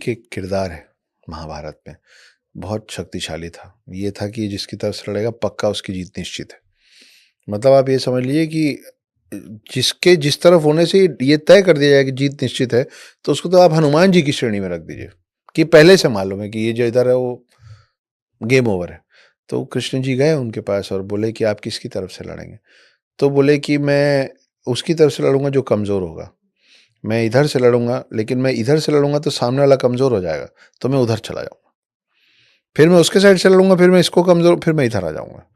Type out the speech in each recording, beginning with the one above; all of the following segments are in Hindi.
एक एक किरदार है महाभारत में, बहुत शक्तिशाली था। ये था कि जिसकी तरफ से लड़ेगा पक्का उसकी जीत निश्चित है। मतलब आप ये समझ लीजिए कि जिसके जिस तरफ होने से ये तय कर दिया जाए कि जीत निश्चित है, तो उसको तो आप हनुमान जी की श्रेणी में रख दीजिए कि पहले से मालूम है कि ये जो इधर है वो गेम ओवर है। तो कृष्ण जी गए उनके पास और बोले कि आप किसकी तरफ से लड़ेंगे? तो बोले कि मैं उसकी तरफ से लड़ूंगा जो कमज़ोर होगा। मैं इधर से लड़ूंगा, लेकिन मैं इधर से लड़ूंगा तो सामने वाला कमज़ोर हो जाएगा, तो मैं उधर चला जाऊंगा। फिर मैं उसके साइड से लड़ूंगा, फिर मैं इसको कमज़ोर, फिर मैं इधर आ जाऊंगा।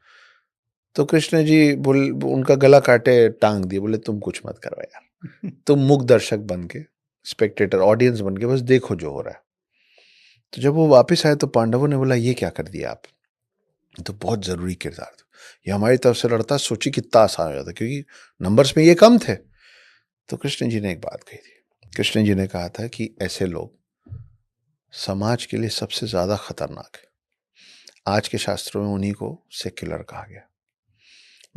तो कृष्ण जी उनका गला काटे टांग दिए, बोले तुम कुछ मत करो यार, तुम मूक दर्शक बन के, स्पेक्टेटर ऑडियंस बन के बस देखो जो हो रहा है। तो जब वो वापस आए तो पांडवों ने बोला ये क्या कर दिया आप? तो बहुत जरूरी किरदार था, ये हमारी तरफ से लड़ता, सोची कितना आसान हो जाता, क्योंकि नंबर्स में ये कम थे। तो कृष्ण जी ने एक बात कही थी। कृष्ण जी ने कहा था कि ऐसे लोग समाज के लिए सबसे ज्यादा खतरनाक है। आज के शास्त्रों में उन्हीं को सेक्युलर कहा गया।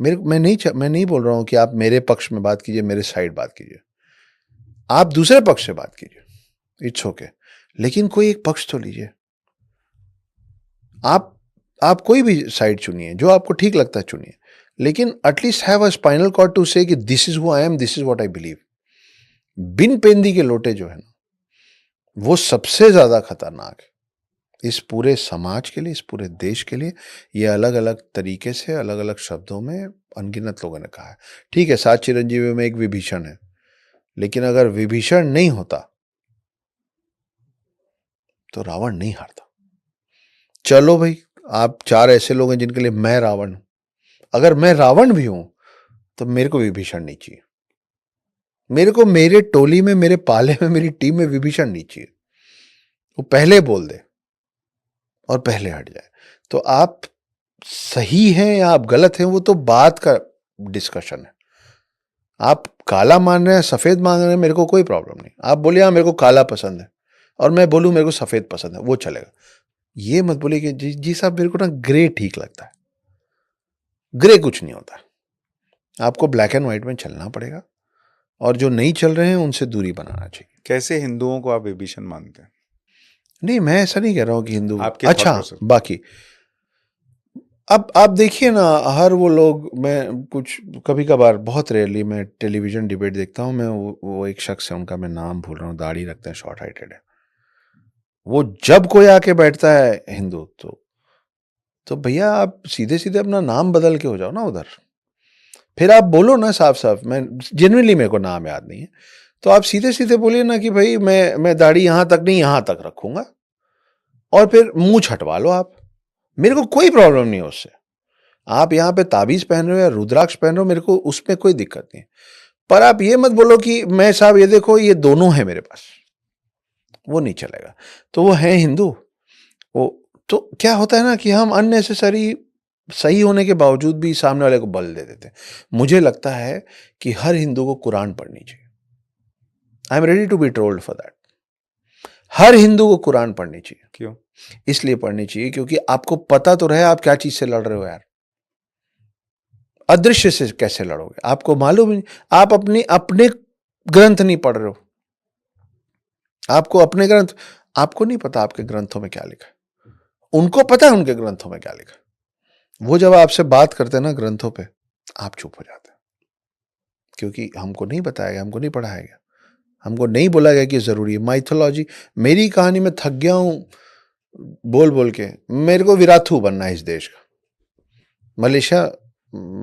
मैं नहीं बोल रहा हूं कि आप मेरे पक्ष में बात कीजिए, मेरे साइड बात कीजिए, आप दूसरे पक्ष से बात कीजिए, इट्स ओके, लेकिन कोई एक पक्ष तो लीजिए। आप कोई भी साइड चुनिए, जो आपको ठीक लगता है चुनिए, लेकिन at least have a spinal cord to say कि this is who I am, this is what I believe. बिन पेंदी के लोटे जो है ना, वो सबसे ज्यादा खतरनाक है इस पूरे समाज के लिए, इस पूरे देश के लिए। ये अलग अलग तरीके से, अलग अलग शब्दों में अनगिनत लोगों ने कहा है। ठीक है, 7 चिरंजीवियों में एक विभीषण है, लेकिन अगर विभीषण नहीं होता तो रावण नहीं हारता। चलो भाई, आप 4 ऐसे लोग हैं जिनके लिए मैं रावण हूं। अगर मैं रावण भी हूं तो मेरे को विभीषण नहीं चाहिए। मेरे को मेरे टोली में, मेरे पाले में, मेरी टीम में विभीषण नहीं चाहिए। वो पहले बोल दे और पहले हट जाए। तो आप सही हैं या आप गलत हैं, वो तो बात का डिस्कशन है। आप काला मान रहे हैं, सफेद मान रहे हैं, मेरे को कोई प्रॉब्लम नहीं। आप बोलिए हाँ मेरे को काला पसंद है, और मैं बोलूं मेरे को सफेद पसंद है, वो चलेगा। ये मत बोलिए कि जी साहब मेरे को ना ग्रे ठीक लगता है। ग्रे कुछ नहीं होता, आपको ब्लैक एंड व्हाइट में चलना पड़ेगा, और जो नहीं चल रहे हैं उनसे दूरी बनाना चाहिए। कैसे हिंदुओं को आप विभीषण मानते हैं? नहीं, मैं ऐसा नहीं कह रहा हूं कि हिंदू आपके अच्छा। thought process। बाकी अब आप देखिए ना, हर वो लोग, मैं कुछ कभी कभार, बहुत रेयरली मैं टेलीविजन डिबेट देखता हूँ। मैं वो एक शख्स है, उनका मैं नाम भूल रहा हूँ, दाढ़ी रखते हैं, शॉर्ट हाइटेड है। वो जब कोई आके बैठता है हिंदू, तो भैया आप सीधे सीधे अपना नाम बदल के हो जाओ ना उधर। फिर आप बोलो ना साफ साफ, मैं जेन्युइनली, मेरे को नाम याद नहीं है, तो आप सीधे सीधे बोलिए ना कि भाई मैं दाढ़ी यहां तक नहीं, यहां तक रखूंगा, और फिर मुंह छटवा लो आप। मेरे को कोई प्रॉब्लम नहीं है उससे। आप यहाँ पे ताबीज पहन रहे हो या रुद्राक्ष पहन रहे हो, मेरे को उसमें कोई दिक्कत नहीं। पर आप ये मत बोलो कि मैं साहब ये देखो ये दोनों है मेरे पास, वो नहीं चलेगा। तो वो है हिंदू। वो तो क्या होता है ना कि हम अननेसेसरी सही होने के बावजूद भी सामने वाले को बल दे देते हैं। मुझे लगता है कि हर हिंदू को कुरान पढ़नी चाहिए। I am ready to be trolled for that. हर हिंदू को कुरान पढ़नी चाहिए। क्यों? इसलिए पढ़नी चाहिए क्योंकि आपको पता तो रहे आप क्या चीज से लड़ रहे हो यार। अदृश्य से कैसे लड़ोगे, आपको मालूम ही नहीं। आप अपने अपने ग्रंथ नहीं पढ़ रहे हो, आपको अपने ग्रंथ, आपको नहीं पता आपके ग्रंथों में क्या लिखा है, उनको पता है उनके ग्रंथों में क्या लिखा है। वो जब आपसे बात करते हैं ना ग्रंथों पे, आप चुप हो जाते हैं, क्योंकि हमको नहीं बताया गया, हमको नहीं पढ़ाया गया, हमको नहीं बोला गया कि जरूरी है। माइथोलॉजी, मेरी कहानी में थक गया हूं बोल बोल के। मेरे को विराथू बनना है इस देश का। मलेशिया,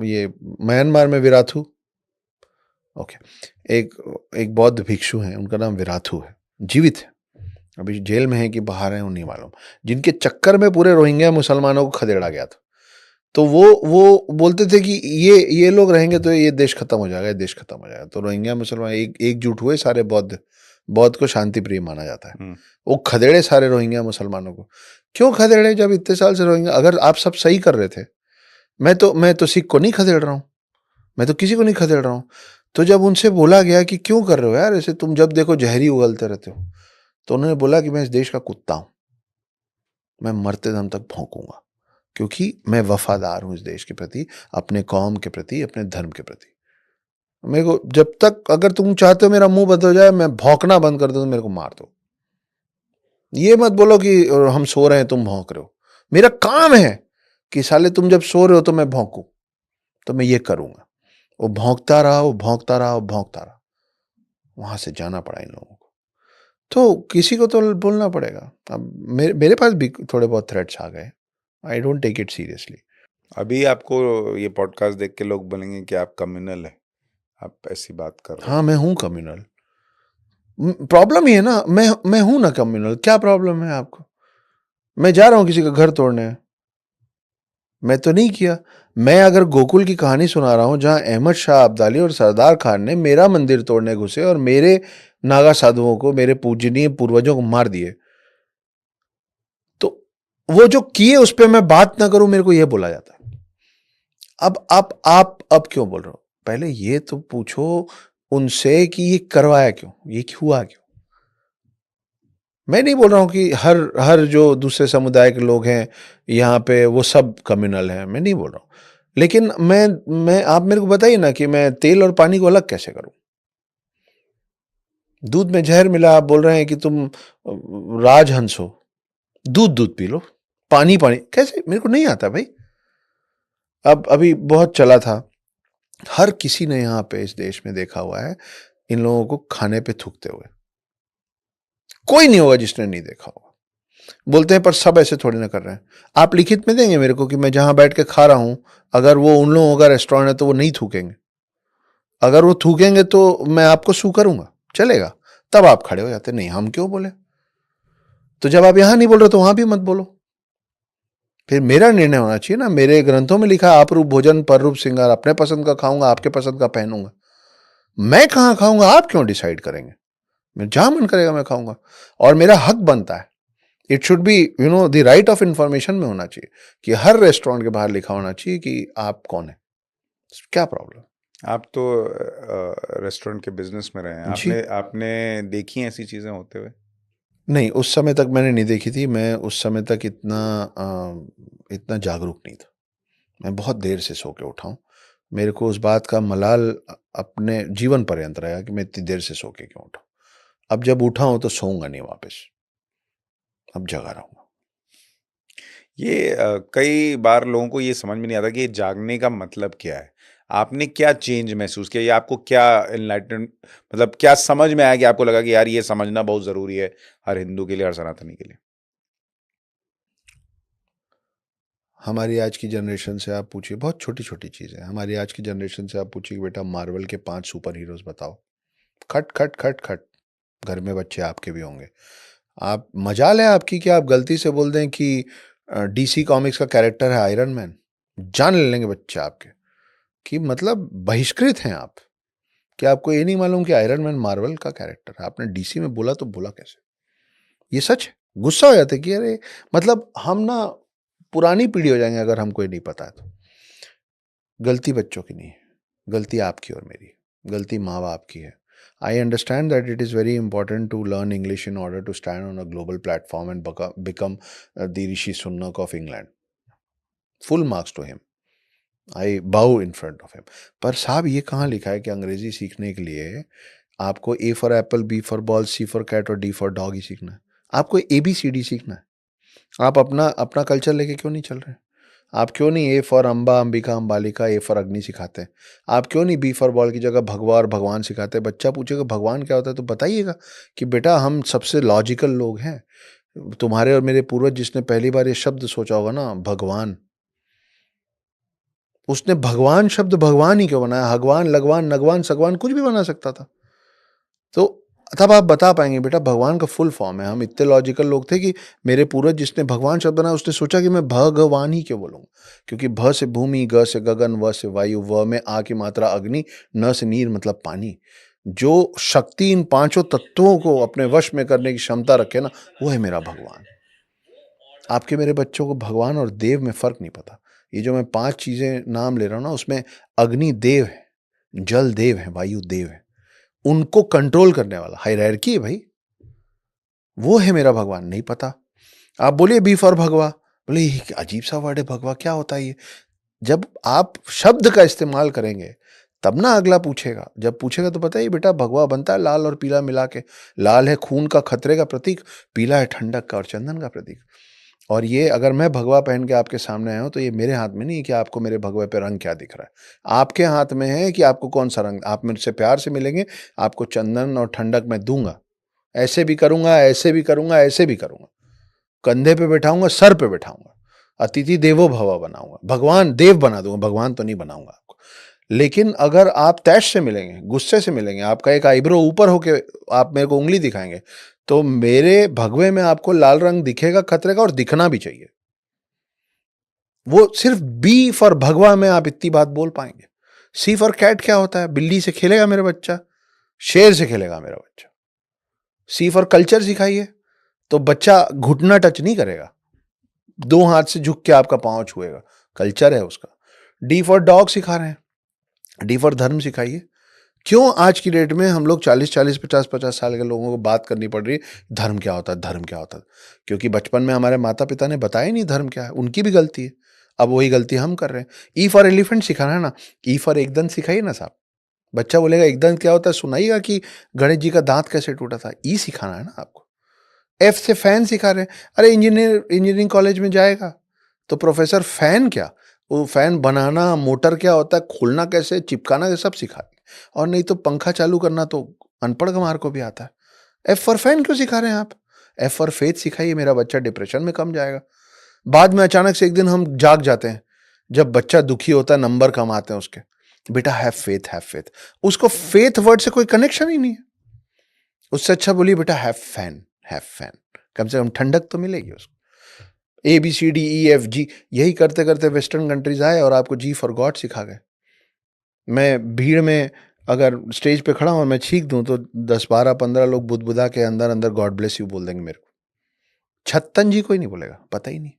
ये म्यांमार में विराथू, ओके। एक एक बौद्ध भिक्षु हैं, उनका नाम विराथू है, जीवित है, अभी जेल में है कि बाहर है वो नहीं मालूम, जिनके चक्कर में पूरे रोहिंग्या मुसलमानों को खदेड़ा गया था। तो वो बोलते थे कि ये लोग रहेंगे तो ये देश खत्म हो जाएगा, ये देश खत्म हो जाएगा। तो रोहिंग्या मुसलमान एकजुट हुए, सारे बौद्ध, बौद्ध को शांति प्रिय माना जाता है, वो खदेड़े सारे रोहिंग्या मुसलमानों को। क्यों खदेड़े? जब इतने साल से रोहिंग्या, अगर आप सब सही कर रहे थे, मैं तो सिख को नहीं खदेड़ रहा हूं, मैं तो किसी को नहीं खदेड़ रहा हूं। तो जब उनसे बोला गया कि क्यों कर रहे हो यार ऐसे, तुम जब देखो जहरी उगलते रहते हो, तो उन्होंने बोला कि मैं इस देश का कुत्ता हूं, मैं मरते दम तक भौंकूंगा, क्योंकि मैं वफादार हूं इस देश के प्रति, अपने कौम के प्रति, अपने धर्म के प्रति। मेरे को जब तक, अगर तुम चाहते हो मेरा मुंह बदल जाए, मैं भौंकना बंद कर दूं तो मेरे को मार दो। ये मत बोलो कि हम सो रहे हैं तुम भौंक रहे हो। मेरा काम है कि साले तुम जब सो रहे हो तो मैं भौंकूं, तो मैं ये करूंगा। वो भौंकता रहा, वो भौंकता रहा, वो भौंकता रहा। वहां से जाना पड़ा इन लोगों को। तो किसी को तो बोलना पड़ेगा। अब मेरे पास भी थोड़े बहुत थ्रेट्स आ गए। I don't take it seriously. अभी आपको ये पॉडकास्ट देख के लोग बोलेंगे कि आप कम्युनल है, आप ऐसी बात कर रहे हो। हाँ, मैं हूं कम्युनल। प्रॉब्लम ये है ना, मैं हूं ना कम्युनल। क्या प्रॉब्लम है आपको? मैं जा रहा हूं किसी का घर तोड़ने, मैं तो नहीं किया। मैं अगर गोकुल की कहानी सुना रहा हूं जहां अहमद शाह अब्दाली और सरदार खान ने मेरा मंदिर तोड़ने घुसे और मेरे नागा साधुओं को, मेरे पूजनीय पूर्वजों को मार दिए, तो वो जो किए उस पर मैं बात ना करूं, मेरे को यह बोला जाता है। आप अब क्यों बोल रहे हो? पहले ये तो पूछो उनसे कि ये करवाया क्यों, ये हुआ क्यों। मैं नहीं बोल रहा हूं कि हर हर जो दूसरे समुदाय के लोग हैं यहाँ पे वो सब कम्युनल हैं, मैं नहीं बोल रहा हूं। लेकिन मैं आप मेरे को बताइए ना कि मैं तेल और पानी को अलग कैसे करूं? दूध में जहर मिला, आप बोल रहे हैं कि तुम राजहंस हो, दूध दूध पी लो, पानी पानी कैसे? मेरे को नहीं आता भाई। अब अभी बहुत चला था, हर किसी ने यहाँ पे इस देश में देखा हुआ है इन लोगों को खाने पे थूकते हुए। कोई नहीं होगा जिसने नहीं देखा होगा। बोलते हैं पर सब ऐसे थोड़ी ना कर रहे हैं। आप लिखित में देंगे मेरे को कि मैं जहां बैठ के खा रहा हूं, अगर वो उन लोगों का रेस्टोरेंट है तो वो नहीं थूकेंगे? अगर वो थूकेंगे तो मैं आपको सू करूंगा, चलेगा? तब आप खड़े हो जाते, नहीं हम क्यों बोले। तो जब आप यहां नहीं बोल रहे तो वहां भी मत बोलो। फिर मेरा निर्णय होना चाहिए ना। मेरे ग्रंथों में लिखा आप रूप भोजन पर रूप श्रृंगार, अपने पसंद का खाऊंगा, आपके पसंद का पहनूंगा। मैं कहां खाऊंगा आप क्यों डिसाइड करेंगे? मैं जहां मन करेगा मैं खाऊंगा, और मेरा हक बनता है। It should be the right of information में होना चाहिए कि हर रेस्टोरेंट के बाहर लिखा होना चाहिए कि आप कौन है। क्या प्रॉब्लम? आप तो रेस्टोरेंट के बिजनेस में रहे हैं, जी आपने आपने देखी हैं ऐसी चीजें होते हुए? नहीं, उस समय तक मैंने नहीं देखी थी। मैं उस समय तक इतना जागरूक नहीं था। मैं बहुत देर से सो के उठा हूँ। मेरे को उस बात का मलाल अपने जीवन पर्यंत रहेगा कि मैं इतनी देर से सो के क्यों उठा। अब जब उठा हूं तो सोऊंगा नहीं वापस, अब जगा रहूंगा। ये कई बार लोगों को ये समझ में नहीं आता कि ये जागने का मतलब क्या है। आपने क्या चेंज महसूस किया, या आपको क्या एनलाइटन, मतलब क्या समझ में आया कि आपको लगा कि यार ये समझना बहुत जरूरी है हर हिंदू के लिए, हर सनातनी के लिए? हमारी आज की जनरेशन से आप पूछिए, बहुत छोटी छोटी चीज़ें। हमारी आज की जनरेशन से आप पूछिए कि बेटा मार्वल के 5 सुपर हीरोज बताओ, खट खट खट खट, घर में बच्चे आपके भी होंगे। आप मजाल है आपकी कि आप गलती से बोल दें कि डीसी कॉमिक्स का कैरेक्टर है आयरन मैन, जान ले लेंगे बच्चे आपके कि मतलब बहिष्कृत हैं आप। कि आपको ये नहीं मालूम कि आयरन मैन मार्वल का कैरेक्टर है? आपने डीसी में बोला तो बोला कैसे? ये सच है। गुस्सा हो जाता है कि अरे, मतलब हम ना पुरानी पीढ़ी हो जाएंगे अगर हमको ये नहीं पता है तो। गलती बच्चों की नहीं है, गलती आपकी और मेरी, गलती माँ बाप की है। I understand that it is very important to learn English in order to stand on a global platform and become the Rishi Sunak of England. Full marks to him. I bow in front of him. पर साहब ये कहाँ लिखा है कि अंग्रेजी सीखने के लिए आपको A for apple, B for ball, C for cat और D for dog ही सीखना है? आपको ABCD सीखना है? आप अपना अपना कल्चर लेके क्यों नहीं चल रहे? आप क्यों नहीं A for Amba, Ambika, Ambalika, A for अग्नि सिखाते हैं? आप क्यों नहीं बी फॉर बॉल की जगह भगवा और भगवान सिखाते हैं? बच्चा पूछेगा भगवान क्या होता है तो बताइएगा कि बेटा हम सबसे लॉजिकल लोग हैं। तुम्हारे और मेरे पूर्वज जिसने पहली बार ये शब्द सोचा होगा ना, भगवान, उसने भगवान शब्द भगवान ही क्यों बनाया? हगवान, लगवान, नगवान, सगवान कुछ भी बना सकता था। तो तब आप बता पाएंगे बेटा भगवान का फुल फॉर्म है। हम इतने लॉजिकल लोग थे कि मेरे पूर्वज जिसने भगवान शब्द बनाया उसने सोचा कि मैं भगवान ही क्यों बोलूंगा, क्योंकि भ से भूमि, ग से गगन, व से वायु, व में आ की मात्रा अग्नि, न से नीर मतलब पानी। जो शक्ति इन पांचों तत्वों को अपने वश में करने की क्षमता रखे ना, वो है मेरा भगवान। आपके मेरे बच्चों को भगवान और देव में फर्क नहीं पता। ये जो मैं 5 चीजें नाम ले रहा हूं ना, उसमें अग्नि देव है, जल देव है, वायु देव है। उनको कंट्रोल करने वाला हायरार्की है भाई, वो है मेरा भगवान। नहीं पता? आप बोलिए बी फॉर भगवा, बोले ये अजीब सा वर्ड है भगवा, क्या होता है ये? जब आप शब्द का इस्तेमाल करेंगे तब ना अगला पूछेगा। जब पूछेगा तो बताइए बेटा, भगवा बनता है लाल और पीला मिला के। लाल है खून का खतरे का प्रतीक, पीला है ठंडक का और चंदन का प्रतीक। और ये अगर मैं भगवा पहन के आपके सामने आया हूं तो ये मेरे हाथ में नहीं है कि आपको मेरे भगवे पे रंग क्या दिख रहा है। आपके हाथ में है कि आपको कौन सा रंग। आप मेरे से प्यार से मिलेंगे, आपको चंदन और ठंडक मैं दूंगा। ऐसे भी करूंगा, ऐसे भी करूंगा, ऐसे भी करूंगा। कंधे पे बैठाऊंगा, सर पे बैठाऊंगा, अतिथि देवो भव बनाऊंगा, भगवान देव बना दूंगा, भगवान तो नहीं बनाऊंगा आपको। लेकिन अगर आप तैश से मिलेंगे, गुस्से से मिलेंगे, आपका एक आईब्रो ऊपर होके आप मेरे को उंगली दिखाएंगे, तो मेरे भगवे में आपको लाल रंग दिखेगा खतरे का, और दिखना भी चाहिए। वो सिर्फ बी फॉर भगवा में आप इतनी बात बोल पाएंगे। सी फॉर कैट क्या होता है? बिल्ली से खेलेगा मेरा बच्चा, शेर से खेलेगा मेरा बच्चा। सी फॉर कल्चर सिखाइए तो बच्चा घुटना टच नहीं करेगा, 2 हाथ से झुक के आपका पांव छुएगा, कल्चर है उसका। डी फॉर डॉग सिखा रहे हैं, डी फॉर धर्म सिखाइए। क्यों आज की डेट में हम लोग 40-40, 50-50 साल के लोगों को बात करनी पड़ रही है धर्म क्या होता है, धर्म क्या होता है? क्योंकि बचपन में हमारे माता पिता ने बताया नहीं धर्म क्या है। उनकी भी गलती है, अब वही गलती हम कर रहे हैं। ई फॉर एलिफेंट सिखाना है ना, ई फॉर एकदंत सिखाइए ना साहब। बच्चा बोलेगा एकदंत क्या होता है, सुनाइएगा कि गणेश जी का दांत कैसे टूटा था। ई सिखाना है ना आपको। एफ से फैन सिखा रहे हैं। अरे इंजीनियरिंग कॉलेज में जाएगा तो प्रोफेसर फैन क्या, वो फैन बनाना, मोटर क्या होता है, खोलना कैसे, चिपकाना कैसे, सब सिखा देंगे। और नहीं तो पंखा चालू करना तो अनपढ़ गंवार को भी आता है। एफ फॉर फैन क्यों सिखा रहे हैं आप? एफ फॉर फेथ सिखाइए, मेरा बच्चा डिप्रेशन में कम जाएगा। बाद में अचानक से एक दिन हम जाग जाते हैं, जब बच्चा दुखी होता है, नंबर कम आते हैं उसके, बेटा हैव फेथ, हैव फेथ। उसको फेथ वर्ड से कोई कनेक्शन ही नहीं है। उससे अच्छा बोलिए बेटा हैव फैन, हैव फैन। कम से कम ठंडक तो मिलेगी उसको। ABCDEFG यही करते करते वेस्टर्न कंट्रीज आए और आपको जी फॉर गॉड सिखा गए। मैं भीड़ में अगर स्टेज पे खड़ा हूं और मैं छींक दूं तो 10, 12, 15 लोग बुदबुदा के अंदर अंदर गॉड ब्लेस यू बोल देंगे मेरे को। छत्तन जी कोई नहीं बोलेगा, पता ही नहीं।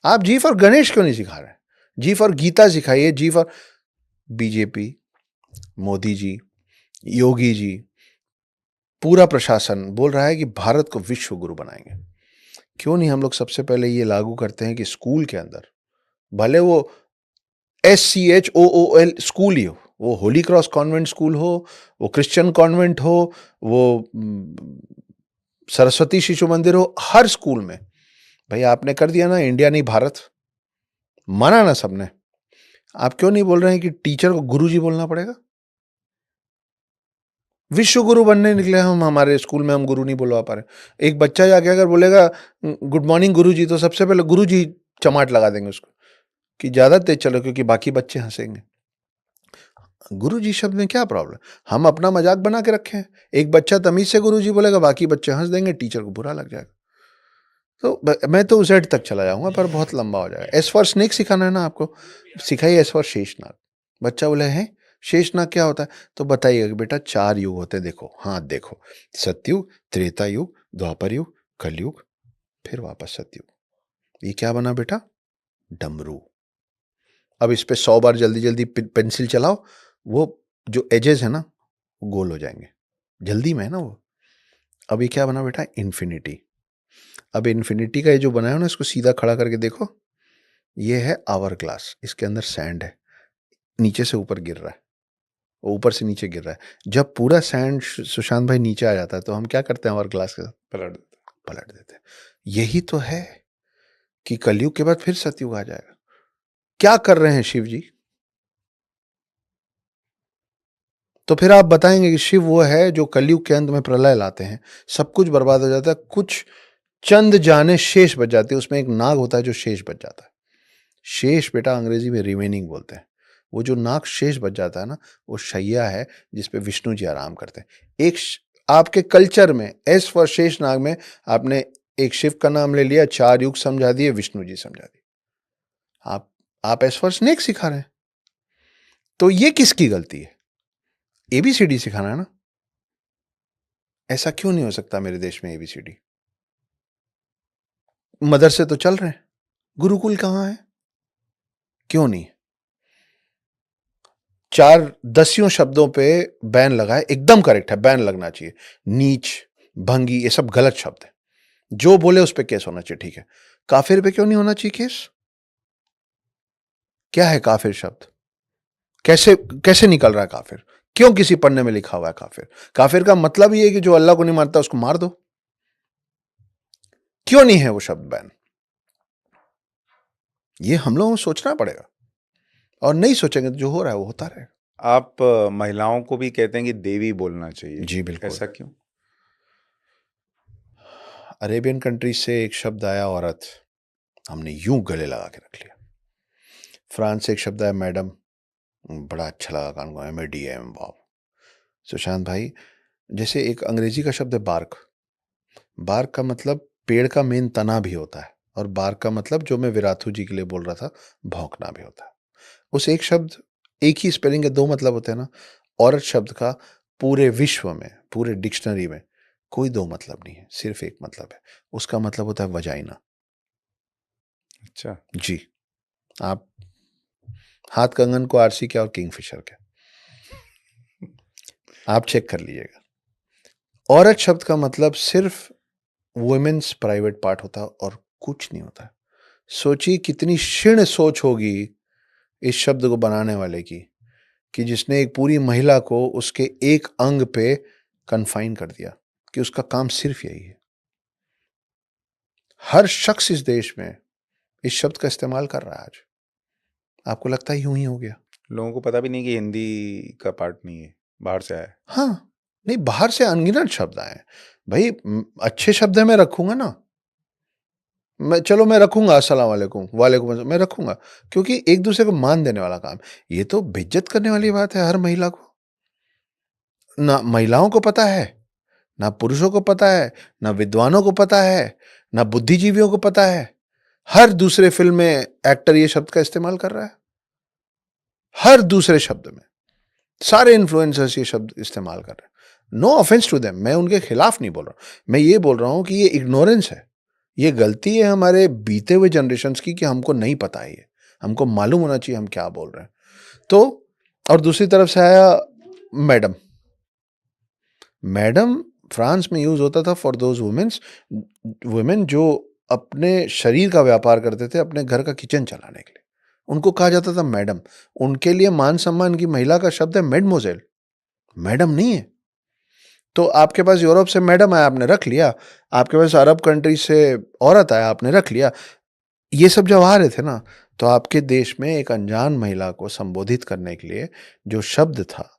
आप जी फॉर गणेश क्यों नहीं सिखा रहे? जी फॉर गीता सिखाइए। जी फॉर बीजेपी, मोदी जी, योगी जी, पूरा प्रशासन बोल रहा है कि भारत को विश्व गुरु बनाएंगे। क्यों नहीं हम लोग सबसे पहले ये लागू करते हैं कि स्कूल के अंदर, भले वो SCHOOL स्कूल ही हो, वो होली क्रॉस कॉन्वेंट स्कूल हो, वो क्रिश्चियन कॉन्वेंट हो, वो सरस्वती शिशु मंदिर हो, हर स्कूल में भाई आपने कर दिया ना इंडिया नहीं भारत, माना ना सबने। आप क्यों नहीं बोल रहे हैं कि टीचर को गुरुजी बोलना पड़ेगा? विश्व गुरु बनने निकले हम, हमारे स्कूल में हम गुरु नहीं बुलवा पा रहे। एक बच्चा जाके अगर बोलेगा गुड मॉर्निंग गुरुजी, तो सबसे पहले गुरुजी चमाट लगा देंगे उसको कि ज्यादा तेज चलो क्योंकि बाकी बच्चे हंसेंगे। गुरुजी शब्द में क्या प्रॉब्लम? हम अपना मजाक बना के रखे हैं। एक बच्चा तमीज से गुरुजी बोलेगा, बाकी बच्चे हंस देंगे, टीचर को बुरा लग जाएगा। तो मैं तो Z तक चला जाऊंगा पर बहुत लंबा हो जाएगा। एस फॉर स्नेक सिखाना है ना आपको, सिखाइए एस फॉर शेषनाग। बच्चा बोले हैं शेषनाग क्या होता है, तो बताइए कि बेटा 4 युग होते हैं, देखो हाथ देखो, सतयुग, त्रेता युग, द्वापर युग, कलयुग, फिर वापस सतयुग। ये क्या बना बेटा? डमरू। अब इस पे 100 बार जल्दी जल्दी पेंसिल चलाओ, वो जो एजेस है ना वो गोल हो जाएंगे, जल्दी में है ना वो। अब ये क्या बना बेटा? इन्फिनिटी। अब इन्फिनिटी का ये जो बनाया ना, इसको सीधा खड़ा करके देखो, ये है आवर ग्लास, इसके अंदर सैंड है, नीचे से ऊपर गिर रहा है, ऊपर से नीचे गिर रहा है। जब पूरा सैंड सुशांत भाई नीचे आ जाता है तो हम क्या करते हैं? आवर ग्लास के साथ पलट देते हैं। यही तो है कि कलयुग के बाद फिर सतयुग आ जाएगा। क्या कर रहे हैं शिव जी? तो फिर आप बताएंगे कि शिव वो है जो कलयुग के अंत में प्रलय लाते हैं, सब कुछ बर्बाद हो जाता है, कुछ चंद जाने शेष बच जाते हैं। उसमें एक नाग होता है जो शेष बच जाता है। शेष बेटा अंग्रेजी में रिमेनिंग बोलते हैं। वो जो नाग शेष बच जाता है ना, वो शैया है जिसपे विष्णु जी आराम करते हैं। आपके कल्चर में एस फॉर शेष नाग में आपने एक शिव का नाम ले लिया, 4 युग समझा दिए, विष्णु जी समझा दिए। आप एस फॉर स्नेक सिखा रहे हैं। तो ये किसकी गलती है? ABCD सिखाना है ना। ऐसा क्यों नहीं हो सकता मेरे देश में ABCD? मदरसे तो चल रहे हैं, गुरुकुल कहां है? क्यों नहीं? 4 10 शब्दों पे बैन लगा है, एकदम करेक्ट है, बैन लगना चाहिए। नीच, भंगी, ये सब गलत शब्द है। जो बोले उस पे केस होना चाहिए, ठीक है। काफिर पे क्यों नहीं होना चाहिए केस? क्या है काफिर शब्द? कैसे कैसे निकल रहा है काफिर? क्यों किसी पन्ने में लिखा हुआ है काफिर? काफिर का मतलब ये है कि जो अल्लाह को नहीं मानता उसको मार दो। क्यों नहीं है वो शब्द बैन? ये हम लोगों को सोचना पड़ेगा, और नहीं सोचेंगे तो जो हो रहा है वो होता रहेगा। आप महिलाओं को भी कहते हैं कि देवी बोलना चाहिए, जी बिल्कुल। ऐसा क्यों? अरेबियन कंट्रीज से एक शब्द आया औरत, हमने यूं गले लगा के रख लिया। फ्रांस से एक शब्द आया मैडम, बड़ा अच्छा लगा कान को, MADAM, वाह। सुशांत भाई, जैसे एक अंग्रेजी का शब्द है बार्क। बार्क का मतलब पेड़ का मेन तना भी होता है, और बार्क का मतलब जो मैं विराथू जी के लिए बोल रहा था, भौंकना भी होता है। उस एक शब्द, एक ही स्पेलिंग के दो मतलब होते हैं ना। औरत शब्द का पूरे विश्व में, पूरे डिक्शनरी में कोई दो मतलब नहीं है, सिर्फ एक मतलब है। उसका मतलब होता है वजाइना। अच्छा। जी, आप हाथ कंगन को आरसी क्या और किंगफिशर क्या, आप चेक कर लीजिएगा। औरत शब्द का मतलब सिर्फ वुमेन्स प्राइवेट पार्ट होता है और कुछ नहीं होता है। सोचिए कितनी क्षीण सोच होगी इस शब्द को बनाने वाले की, कि जिसने एक पूरी महिला को उसके एक अंग पे कन्फाइन कर दिया कि उसका काम सिर्फ यही है। हर शख्स इस देश में इस शब्द का इस्तेमाल कर रहा है आज। आपको लगता है यूं ही हो गया? लोगों को पता भी नहीं कि हिंदी का पार्ट नहीं है, बाहर से आया है। हाँ, नहीं, बाहर से अनगिनत शब्द आए हैं भाई। अच्छे शब्द है, मैं रखूंगा ना। मैं रखूंगा, अस्सलाम वालेकुम, वालेकुम अस्सलाम, मैं रखूंगा, क्योंकि एक दूसरे को मान देने वाला काम। ये तो बेइज्जत करने वाली बात है हर महिला को। ना महिलाओं को पता है, ना पुरुषों को पता है, ना विद्वानों को पता है, ना बुद्धिजीवियों को पता है। हर दूसरे फिल्म में एक्टर ये शब्द का इस्तेमाल कर रहा है, हर दूसरे शब्द में। सारे इन्फ्लुएंसर्स ये शब्द इस्तेमाल कर रहे हैं। नो ऑफेंस टू देम, मैं उनके खिलाफ नहीं बोल रहा हूं। मैं ये बोल रहा हूं कि ये इग्नोरेंस है, ये गलती है हमारे बीते हुए जनरेशन्स की, कि हमको नहीं पता है ये। हमको मालूम होना चाहिए हम क्या बोल रहे हैं। तो और दूसरी तरफ से आया मैडम। मैडम फ्रांस में यूज होता था फॉर दोज वुमेन जो अपने शरीर का व्यापार करते थे, अपने घर का किचन चलाने के लिए। उनको कहा जाता था मैडम। उनके लिए मान सम्मान की महिला का शब्द है मेडमोजेल, मैडम नहीं है। तो आपके पास यूरोप से मैडम आया, आपने रख लिया। आपके पास अरब कंट्री से औरत आया, आपने रख लिया। ये सब जब आ रहे थे ना, तो आपके देश में एक अनजान महिला को संबोधित करने के लिए जो शब्द था,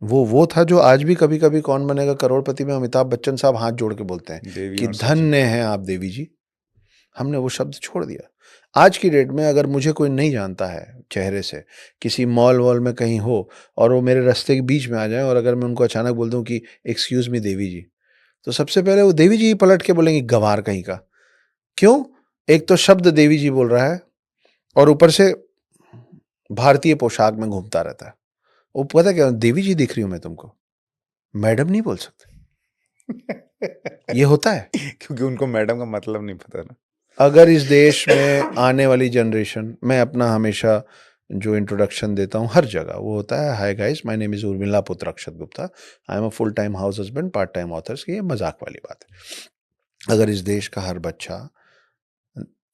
वो था जो आज भी कभी कभी कौन बनेगा करोड़पति में अमिताभ बच्चन साहब हाथ जोड़ के बोलते हैं देवी कि और सच्ची। धन्य हैं आप देवी जी। हमने वो शब्द छोड़ दिया। आज की डेट में अगर मुझे कोई नहीं जानता है चेहरे से, किसी मॉल वॉल में कहीं हो, और वो मेरे रास्ते के बीच में आ जाए, और अगर मैं उनको अचानक बोल दूं कि एक्सक्यूज मी देवी जी, तो सबसे पहले वो देवी जी ही पलट के बोलेंगे गवार कहीं का। क्यों? एक तो शब्द देवी जी बोल रहा है, और ऊपर से भारतीय पोशाक में घूमता रहता है। वो पता क्या, देवी जी दिख रही हूं मैं तुमको, मैडम नहीं बोल सकते। ये होता है। क्योंकि उनको मैडम का मतलब नहीं पता ना। अगर इस देश में आने वाली जनरेशन, मैं अपना हमेशा जो इंट्रोडक्शन देता हूँ हर जगह, वो होता है hi guys, my name is Urmila पुत्र Akshat Gupta, I am a full time house husband, part time authors. ये मजाक वाली बात है। अगर इस देश का हर बच्चा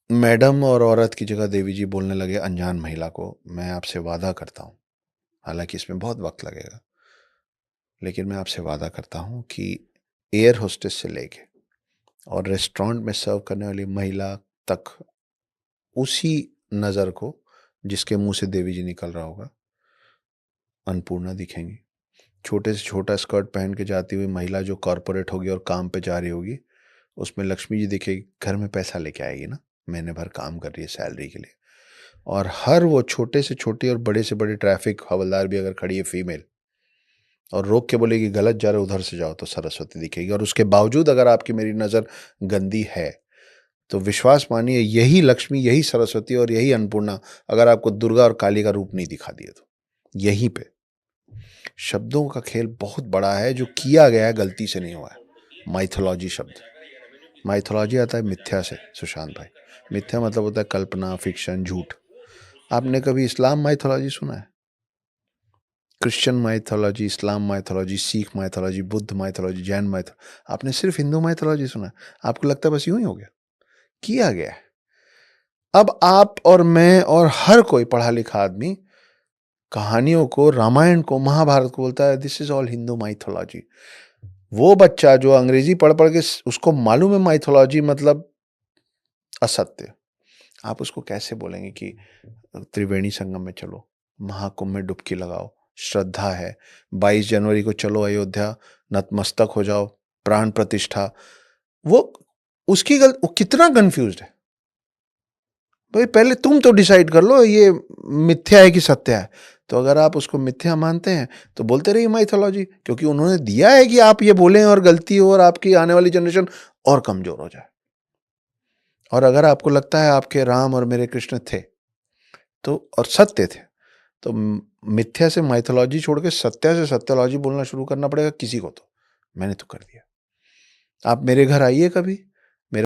मैडम और औरत की जगह देवी जी बोलने लगे अनजान महिला को, मैं आपसे वादा करता हूँ, हालांकि इसमें बहुत वक्त लगेगा, लेकिन मैं आपसे वादा करता हूँ कि एयर होस्टेस से लेके और रेस्टोरेंट में सर्व करने वाली महिला तक उसी नज़र को जिसके मुंह से देवी जी निकल रहा होगा, अन्नपूर्णा दिखेंगी। छोटे से छोटा स्कर्ट पहन के जाती हुई महिला जो कॉरपोरेट होगी और काम पे जा रही होगी, उसमें लक्ष्मी जी दिखेगी, घर में पैसा लेके आएगी ना, महीने भर काम कर रही है सैलरी के लिए। और हर वो छोटे से छोटी और बड़े से बड़ी ट्रैफिक हवलदार भी अगर खड़ी है फीमेल, और रोक के बोलेगी गलत जा रहे उधर से जाओ, तो सरस्वती दिखेगी। और उसके बावजूद अगर आपकी मेरी नज़र गंदी है, तो विश्वास मानिए यही लक्ष्मी, यही सरस्वती और यही अन्नपूर्णा अगर आपको दुर्गा और काली का रूप नहीं दिखा दिए तो यहीं पे। शब्दों का खेल बहुत बड़ा है, जो किया गया है गलती से नहीं हुआ है। माइथोलॉजी शब्द, माइथोलॉजी आता है मिथ्या से सुशांत भाई। मिथ्या मतलब होता है कल्पना, फिक्शन, झूठ। आपने कभी इस्लाम माइथोलॉजी सुना है? Christian mythology, Islam mythology, Sikh mythology, Buddha mythology, Jain mythology, आपने सिर्फ हिंदू माइथोलॉजी सुना है? आपको लगता है बस यूं ही हो गया? किया गया है। अब आप और मैं और हर कोई पढ़ा लिखा आदमी कहानियों को, रामायण को, महाभारत को बोलता है this is all Hindu mythology. वो बच्चा जो अंग्रेजी पढ़ पढ़ के उसको मालूम है माइथोलॉजी मतलब असत्य, आप उसको कैसे बोलेंगे कि त्रिवेणी संगम में चलो, महाकुंभ में डुबकी लगाओ, श्रद्धा है, 22 जनवरी को चलो अयोध्या, नतमस्तक हो जाओ, प्राण प्रतिष्ठा। वो वो कितना कंफ्यूज्ड है। भाई पहले तुम तो डिसाइड कर लो ये मिथ्या है कि सत्य है। तो अगर आप उसको मिथ्या मानते हैं तो बोलते रहिए माइथोलॉजी, क्योंकि उन्होंने दिया है कि आप ये बोलें और गलती हो और आपकी आने वाली जनरेशन और कमजोर हो जाए। और अगर आपको लगता है आपके राम और मेरे कृष्ण थे तो और सत्य थे, तो मिथ्या से माइथोलॉजी छोड़ के सत्य से सत्यलॉजी बोलना शुरू करना पड़ेगा किसी को। तो मैंने तो कर दिया। आप मेरे घर आइए कभी,